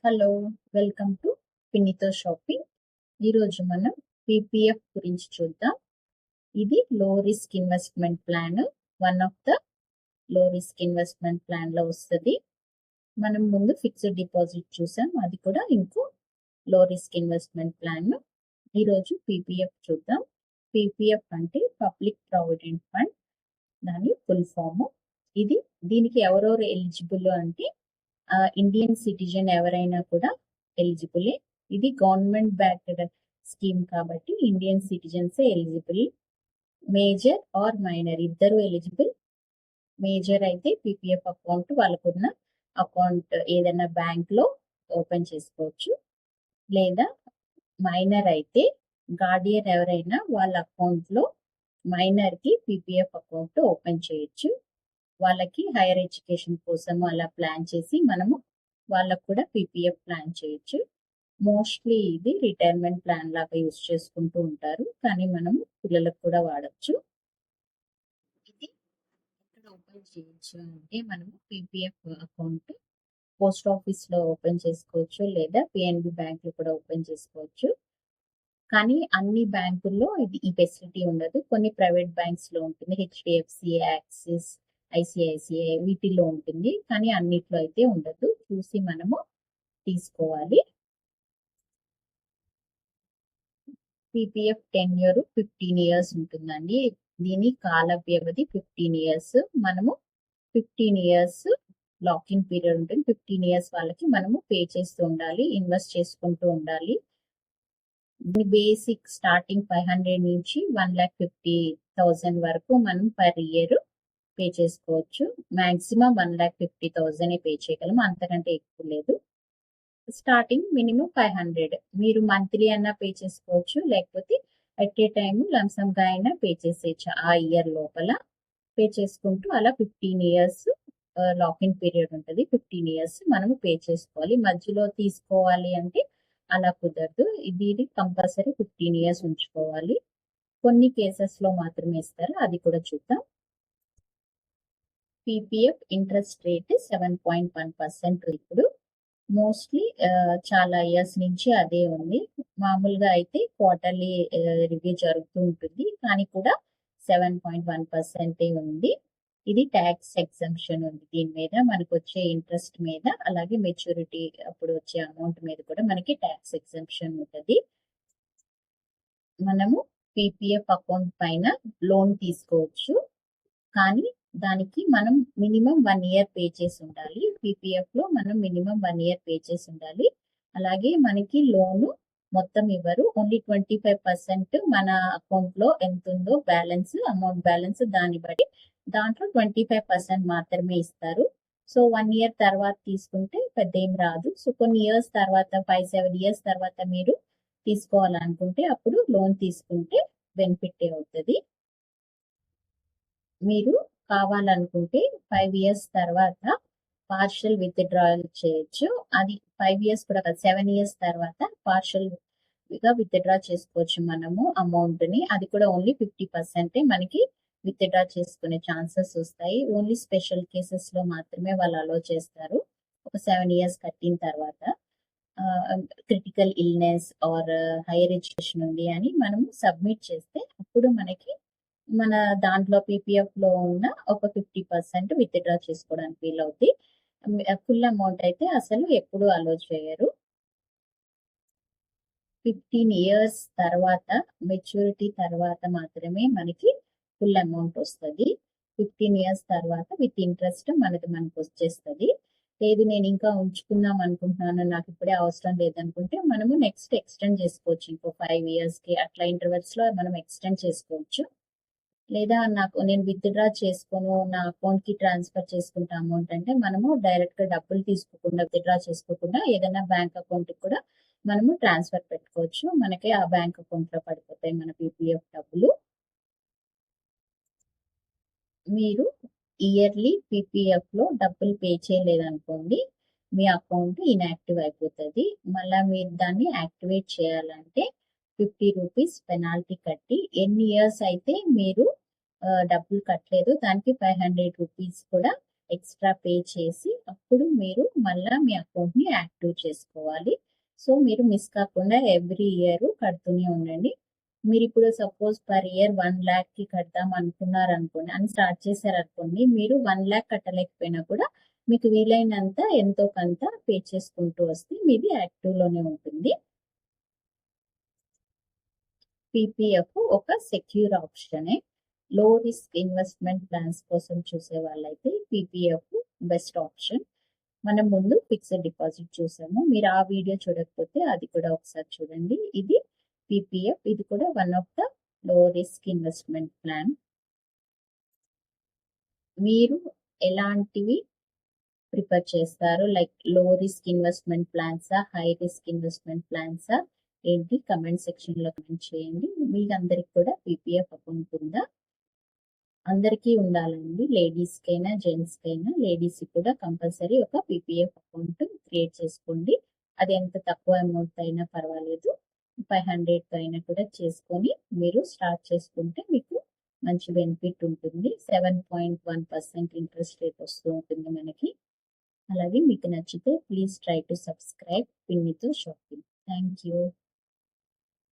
Hello, welcome to పిన్నితో shopping. ఈరోజు మనం పీపీఎఫ్ గురించి చూద్దాం. ఇది low risk investment plan. One of the low risk investment plan లో వస్తుంది. మనం ముందు ఫిక్స్డ్ డిపాజిట్ చూసాం, అది కూడా ఇంకో లో రిస్క్ ఇన్వెస్ట్మెంట్ ప్లాన్. ఈరోజు పీపీఎఫ్ చూద్దాం. పీపీఎఫ్ అంటే పబ్లిక్ ప్రావిడెంట్ ఫండ్, దాని ఫుల్ ఫామ్. దీనికి ఎవరెవరు ఎలిజిబుల్ అంటే ఇండియన్ సిటిజన్ ఎవరైనా కూడా ఎలిజిబులే. ఇది గవర్నమెంట్ బ్యాక్డ్ స్కీమ్ కాబట్టి ఇండియన్ సిటిజన్సే ఎలిజిబుల్. మేజర్ ఆర్ మైనర్ ఇద్దరు ఎలిజిబుల్. మేజర్ అయితే పీపీఎఫ్ అకౌంట్ వాళ్ళకున్న అకౌంట్ ఏదైనా బ్యాంక్ లో ఓపెన్ చేసుకోవచ్చు, లేదా మైనర్ అయితే గార్డియన్ ఎవరైనా వాళ్ళ అకౌంట్ లో మైనర్ కి పీపీఎఫ్ అకౌంట్ ఓపెన్ చేయొచ్చు. వాళ్ళకి హైయర్ ఎడ్యుకేషన్ కోసం అలా ప్లాన్ చేసి మనము వాళ్ళకు కూడా పీపీఎఫ్ ప్లాన్ చేయొచ్చు. మోస్ట్లీ ఇది రిటైర్మెంట్ ప్లాన్ లాగా యూజ్ చేసుకుంటూ ఉంటారు, కానీ మనము పిల్లలకు కూడా వాడచ్చు. ఇది ఎక్కడ ఓపెన్ చేయొచ్చు అంటే మనము పీపీఎఫ్ అకౌంట్ పోస్ట్ ఆఫీస్ లో ఓపెన్ చేసుకోవచ్చు, లేదా పిఎన్బి బ్యాంక్ లో కూడా ఓపెన్ చేసుకోవచ్చు. కానీ అన్ని బ్యాంకుల్లో ఈ ఫెసిలిటీ ఉండదు. కొన్ని ప్రైవేట్ బ్యాంక్స్ లో ఉంటుంది, హెచ్డిఎఫ్సి, యాక్సిస్, ఐసిఐసిఐ వీటిల్లో ఉంటుంది, కానీ అన్నిట్లో అయితే ఉండదు. చూసి మనము తీసుకోవాలి. పీపీఎఫ్ టెన్యూర్ 15 years ఉంటుందండి. దీని కాల వ్యవధి 15 years. మనము 15 years లాకింగ్ పీరియడ్ ఉంటుంది. 15 years వాళ్ళకి మనము పే చేస్తూ ఉండాలి, ఇన్వెస్ట్ చేసుకుంటూ ఉండాలి. బేసిక్ స్టార్టింగ్ 500 నుంచి 1,50,000 వరకు మనం పర్ ఇయర్ పే చేసుకోవచ్చు. మాక్సిమం 1,50,000 పే చేయగలం, అంతకంటే ఎక్కువ లేదు. Starting minimum 500. మీరు మంత్లీ అన్నా పే చేసుకోవచ్చు, లేకపోతే అట్ ఏ టైమ్ లంసమ్ గా అయినా పే చేసేయచ్చు. ఆ ఇయర్ లోపల పే చేసుకుంటూ అలా 15 years లాకిన్ పీరియడ్ ఉంటుంది. 15 years మనము పే చేసుకోవాలి. మధ్యలో తీసుకోవాలి అంటే అలా కుదరదు. ఇది కంపల్సరీ 15 years ఉంచుకోవాలి. కొన్ని కేసెస్ లో మాత్రమే ఇస్తారు, అది కూడా చూద్దాం. పీపీఎఫ్ ఇంట్రెస్ట్ రేట్ 7.1% ఇప్పుడు. మోస్ట్లీ చాలా ఇయర్స్ నుంచి అదే ఉంది. మామూలుగా అయితే క్వార్టర్లీ రివ్యూ జరుగుతూ ఉంటుంది, కానీ కూడా 7.1% ఉంది. ఇది ట్యాక్స్ ఎగ్జంప్షన్ ఉంది. దీని మీద మనకు వచ్చే ఇంట్రెస్ట్ మీద, అలాగే మెచ్యూరిటీ అప్పుడు వచ్చే అమౌంట్ మీద కూడా మనకి ట్యాక్స్ ఎగ్జంప్షన్ ఉంటుంది. మనము పీపీఎఫ్ అకౌంట్ పైన లోన్ తీసుకోవచ్చు, కానీ దానికి మనం మినిమం 1 year పే చేసి ఉండాలి. పీపీఎఫ్ లో మనం మినిమం 1 year పే చేసి ఉండాలి. అలాగే మనకి లోన్ మొత్తం ఇవ్వరు, ఓన్లీ 25% మన అకౌంట్ లో ఎంత ఉందో బ్యాలెన్స్, అమౌంట్ బ్యాలెన్స్, దాన్ని బట్టి దాంట్లో 25% మాత్రమే ఇస్తారు. సో 1 year తర్వాత తీసుకుంటే పెద్ద ఏం రాదు. సో కొన్ని ఇయర్స్ తర్వాత 5-7 years తర్వాత మీరు తీసుకోవాలనుకుంటే అప్పుడు లోన్ తీసుకుంటే బెనిఫిట్ అవుతుంది. మీరు కావాలనుకుంటే 5 years తర్వాత పార్షల్ విత్డ్రాయల్ చేయొచ్చు. అది 5 years కూడా కాదు, 7 years తర్వాత పార్షల్ గా విత్డ్రా చేసుకోవచ్చు మనము అమౌంట్ ని. అది కూడా ఓన్లీ 50% మనకి విత్డ్రా చేసుకునే ఛాన్సెస్ వస్తాయి. ఓన్లీ స్పెషల్ కేసెస్ లో మాత్రమే వాళ్ళు అలో చేస్తారు. ఒక 7 years కట్టిన తర్వాత critical illness are higher education ఉంది అని మనం సబ్మిట్ చేస్తే అప్పుడు మనకి మన దాంట్లో పీపీఎఫ్ లో ఉన్న ఒక 50% విత్డ్రా చేసుకోవడానికి వీలవుతుంది. ఫుల్ అమౌంట్ అయితే అసలు ఎప్పుడు అలో చేయరు. 15 years తర్వాత మెచ్యూరిటీ తర్వాత మాత్రమే మనకి ఫుల్ అమౌంట్ వస్తుంది. 15 years తర్వాత విత్ ఇంట్రెస్ట్ మనకు వచ్చేస్తుంది. లేదు నేను ఇంకా ఉంచుకుందాం అనుకుంటున్నాను, నాకు ఇప్పుడే అవసరం లేదనుకుంటే మనము నెక్స్ట్ ఎక్స్టెండ్ చేసుకోవచ్చు. ఇంకో 5 years కి అట్లా ఇంటర్వెల్స్ లో మనం ఎక్స్టెండ్ చేసుకోవచ్చు. లేదా నేను విత్డ్రా చేసుకోను, నా అకౌంట్ కి ట్రాన్స్ఫర్ చేసుకుంటా అమౌంట్ అంటే మనము డైరెక్ట్ గా డబ్బులు తీసుకోకుండా, విత్డ్రా చేసుకోకుండా ఏదైనా బ్యాంక్ అకౌంట్ కి కూడా మనము ట్రాన్స్ఫర్ పెట్టుకోవచ్చు. మనకి ఆ బ్యాంక్ అకౌంట్ లో పడిపోతాయి మన పీపీఎఫ్ డబ్బులు. మీరు ఇయర్లీ పీపీఎఫ్ లో డబ్బులు పే చేయలేదనుకోండి, మీ అకౌంట్ ఇన్యాక్టివ్ అయిపోతుంది. మళ్ళీ మీరు దాన్ని యాక్టివేట్ చేయాలంటే 50 rupees పెనాల్టీ కట్టి, ఎన్ని ఇయర్స్ అయితే మీరు డబ్బులు కట్టలేదు దానికి 500 rupees కూడా ఎక్స్ట్రా పే చేసి అప్పుడు మీరు మళ్ళీ మీ అకౌంట్ని యాక్టివ్ చేసుకోవాలి. సో మీరు మిస్ కాకుండా ఎవ్రీ ఇయర్ కడుతూనే ఉండండి. మీరు ఇప్పుడు సపోజ్ పర్ ఇయర్ 1,00,000కి కడదాం అనుకున్నారు అనుకోండి అని స్టార్ట్ చేశారు అనుకోండి, మీరు 1,00,000 కట్టలేకపోయినా కూడా మీకు వీలైనంత ఎంతో కొంత పే చేసుకుంటూ వస్తే మీది యాక్టివ్లోనే ఉంటుంది. పీపీఎఫ్ ఒక సెక్యూర్ ఆప్షనే. లో రిస్క్ ఇన్వెస్ట్మెంట్ ప్లాన్స్ కోసం చూసే వాళ్ళైతే పీపీఎఫ్ బెస్ట్ ఆప్షన్. మనం ముందు ఫిక్స్డ్ డిపాజిట్ చూసాము, మీరు ఆ వీడియో చూడకపోతే అది కూడా ఒకసారి చూడండి. ఇది పీపీఎఫ్, ఇది కూడా one of the low risk investment plan. మీరు ఎలాంటివి ప్రిఫర్ చేస్తారు, లైక్ లో రిస్క్ ఇన్వెస్ట్మెంట్ ప్లాన్సా, హై రిస్క్ ఇన్వెస్ట్మెంట్ ప్లాన్సా ఏంటి కమెంట్ సెక్షన్లో కమెంట్ చేయండి. మీకందరికి కూడా పీపీఎఫ్ అకౌంట్ ఉందా? అందరికీ ఉండాలండి, లేడీస్కైనా జెంట్స్కైనా. లేడీస్ కూడా కంపల్సరీ ఒక పీపీఎఫ్ అకౌంట్ క్రియేట్ చేసుకోండి. అది ఎంత తక్కువ అమౌంట్ అయినా పర్వాలేదు, 500 అయినా కూడా చేసుకొని మీరు స్టార్ట్ చేసుకుంటే మీకు మంచి బెనిఫిట్ ఉంటుంది. 7.1% ఇంట్రెస్ట్ రేట్ వస్తూ ఉంటుంది మనకి. అలాగే మీకు నచ్చితే ప్లీజ్ ట్రై టు సబ్స్క్రైబ్ పిన్నితో షాపింగ్. Thank you.